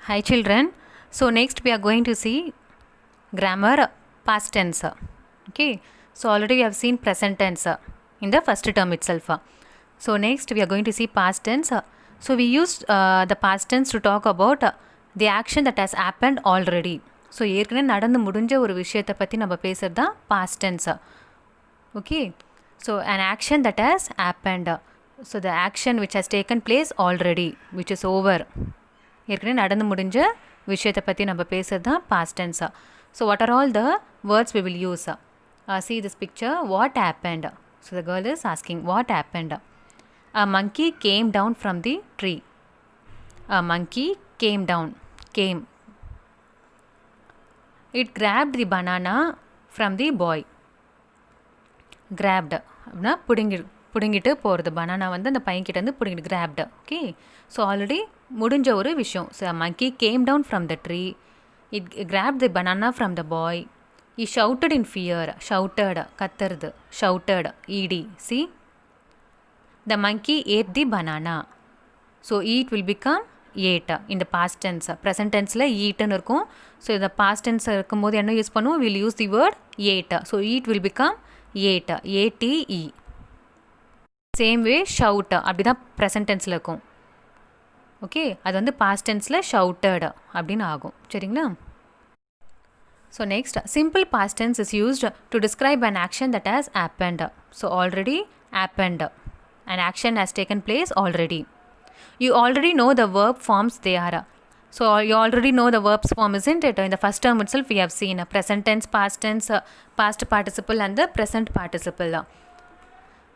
Hi children. So next we are going to see grammar past tense. Okay. So already we have seen present tense in the first term itself. So next we are going to see past tense. So we used the past tense to talk about the action that has happened already. So ஏற்கனவே நடந்து முடிஞ்ச ஒரு விஷயத்தை பற்றி நம்ம பேசுகிறது தான் past tense. Okay. So an action that has happened. So the action which has taken place already, which is over. ஏற்கனவே நடந்து முடிஞ்ச விஷயத்தை பற்றி நம்ம பேசுகிறது தான் பாஸ்ட் டென்ஸாக. So what are all the words we will use? See this picture. What happened? So the girl is asking, what happened? A monkey came down from the tree. A monkey came down. Came. It grabbed the banana from the boy. Grabbed அப்படின்னா பிடுங்கிட்டு போகிறது. Banana வந்து அந்த பையன்கிட்டேருந்து பிடுங்கிட்டு grabbed. Okay. So already முடிஞ்ச ஒரு விஷயம். So monkey came down from the tree. It grab the banana from the boy. He shouted in fear. Shouted கத்துறது. Shouted ED. See the monkey ate the banana. So eat will become ate இந்த past tense. Present டென்ஸில் ஈட்டுன்னு இருக்கும். ஸோ இந்த past tense இருக்கும்போது என்ன use பண்ணுவோம்? We'll use the word ate. So eat will become ate. A T E. Same way shout அப்படி தான் ப்ரெசன்ட் டென்ஸில் இருக்கும். ஓகே. அது வந்து பாஸ்ட் டென்ஸில் ஷவுட்டட் அப்படின்னு ஆகும். சரிங்களா? So next simple past tense is used to describe an action that has happened. So already happened. An action has taken place already. You already know the verb forms they are. So you already know the verbs form isn't it? In the first term itself we have seen present tense, past tense, past participle and the present participle.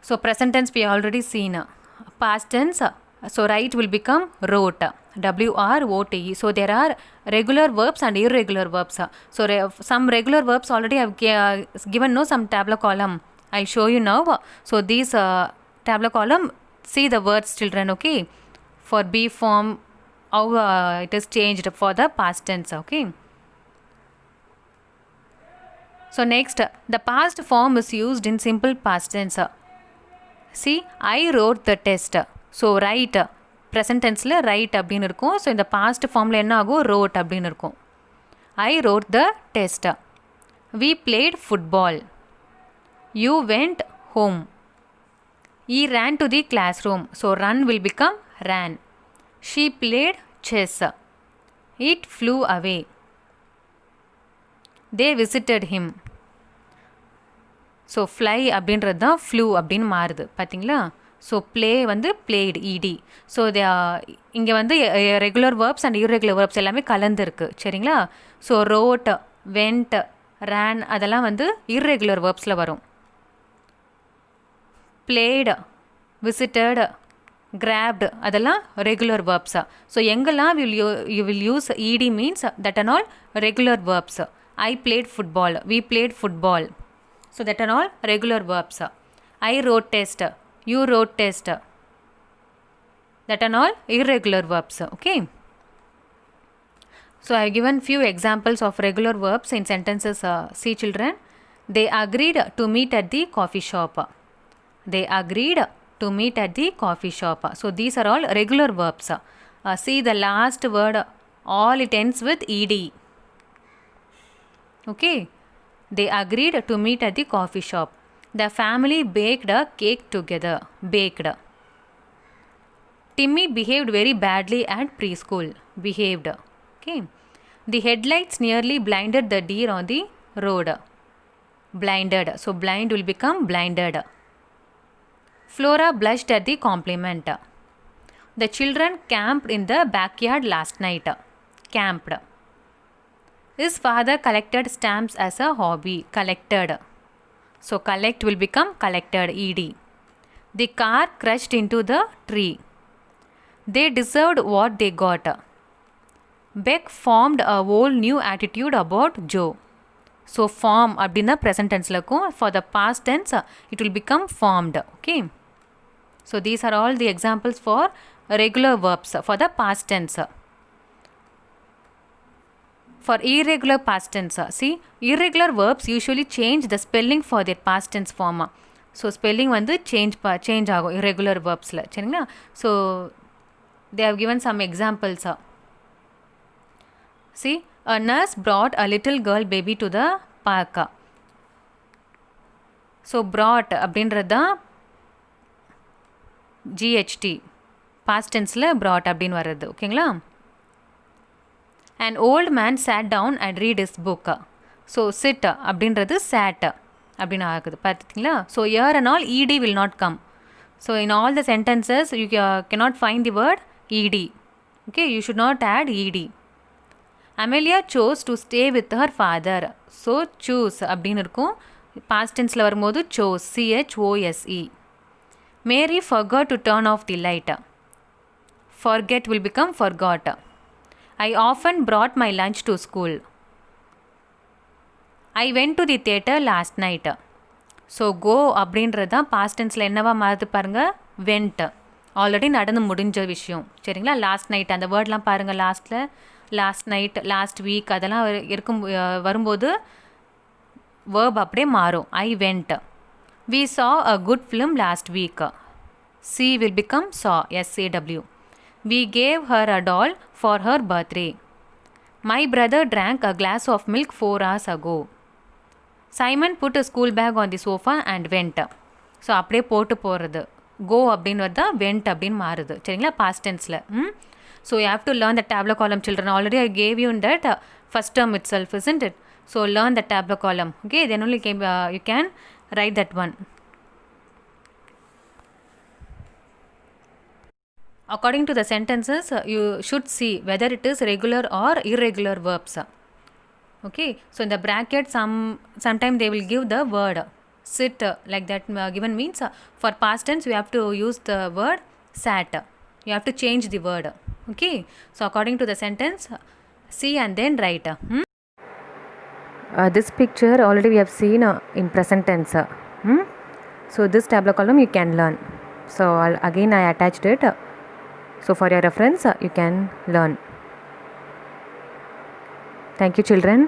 So present tense we already seen. Past tense, so write will become wrote. WROTE. So there are regular verbs and irregular verbs. So some regular verbs already I have given some tabular column. I'll show you now. So these tabular column, see the words children. Okay. For B form, how it is changed for the past tense. Okay. So next, the past form is used in simple past tense. See, I wrote the test. So write present டென்ஸில் write அப்படின்னு இருக்கும். ஸோ இந்த past ஃபார்மில் என்ன ஆகும்? Wrote அப்படின்னு இருக்கும். I wrote the test. We played football. You went home. He ran to the class room. So run will become ran. She played chess. It flew away. They visited him. So fly அப்படின்றது தான் flew அப்படின்னு மாறுது. பார்த்தீங்களா? So play வந்து played இடி. So இங்கே வந்து regular verbs and irregular verbs எல்லாமே கலந்துருக்கு. சரிங்களா? ஸோ ரோட், வெண்ட், ரேன் அதெல்லாம் வந்து இர்ரெகுலர் வேர்ப்ஸில் வரும். பிளேடு, விசிட்டட், கிராப்டு அதெல்லாம் ரெகுலர் வேர்ப்ஸா. ஸோ எங்கெல்லாம் you will use ED means that and all regular verbs. I played football. We played football. So that are all regular verbs. I wrote test. You wrote test. That are all irregular verbs. Okay. So I have given few examples of regular verbs in sentences. See children. They agreed to meet at the coffee shop. They agreed to meet at the coffee shop. So these are all regular verbs. See the last word. All it ends with ed. Okay. They agreed to meet at the coffee shop. The family baked a cake together. Baked. Timmy behaved very badly at preschool. Behaved. Okay. The headlights nearly blinded the deer on the road. Blinded. So blind will become blinded. Flora blushed at the compliment. The children camped in the backyard last night. Camped. His father collected stamps as a hobby. Collected. So collect will become collected. Ed. The car crashed into the tree. They deserved what they got. Beck formed a whole new attitude about Joe. So form அப்படின்னா present tense இருக்கும். For the past tense it will become formed. Okay. So these are all the examples for regular verbs for the past tense. For irregular past tense, see, irregular verbs usually change the spelling for their past tense form. So spelling வந்து change ஆகும் irregular verbsல. சரிங்களா? So they have given some examples. See, a nurse brought a little girl baby to the park. So brought அப்படின்றது தான் ஜிஹெச்டி past டென்ஸில் brought அப்படின்னு வர்றது. ஓகேங்களா? An old man sat down and read his book. So sit அப்படின்றது sat அப்படின்னு ஆகுது. பார்த்துட்டிங்களா? So here and all ed will not come. So in all the sentences you cannot find the word ed. Okay, you should not add ed. Amelia chose to stay with her father. So choose அப்படின்னு இருக்கும். Past tenseல வரும்போது chose, chose. Mary forgot to turn off the light. Forget will become forgot. I often brought my lunch to school. I went to the theatre last night. So go அப்படின்றது தான் past டென்ஸில் என்னவா மாறுது பாருங்கள், went. Already நடந்து முடிஞ்ச விஷயம். சரிங்களா? Last night அந்த வேர்ட்லாம் பாருங்கள். லாஸ்ட் நைட், லாஸ்ட் வீக் அதெல்லாம் வரும்போது வேர்ப் அப்படியே மாறும். I went. We saw a good film last week. See will become saw, SAW. We gave her a doll for her birthday. My brother drank a glass of milk 4 hours ago. Simon put a school bag on the sofa and went. So அப்படியே போட்டு போகிறது. கோ அப்படின்னு தான் went அப்படின்னு மாறுது. சரிங்களா? Past டென்ஸில். So you have to learn the table காலம் children. Already I gave you in that first term itself, isn't it? So learn the tableau column. Okay, then only you can write that one. According to the sentences, you should see whether it is regular or irregular verbs. Okay, so in the bracket sometime they will give the word sit like that given means for past tense you have to use the word sat. You have to change the word. Okay, so according to the sentence, see and then write. This picture already we have seen in present tense. So this tableau column you can learn. So again I attached it. So for your reference you can learn. Thank you children.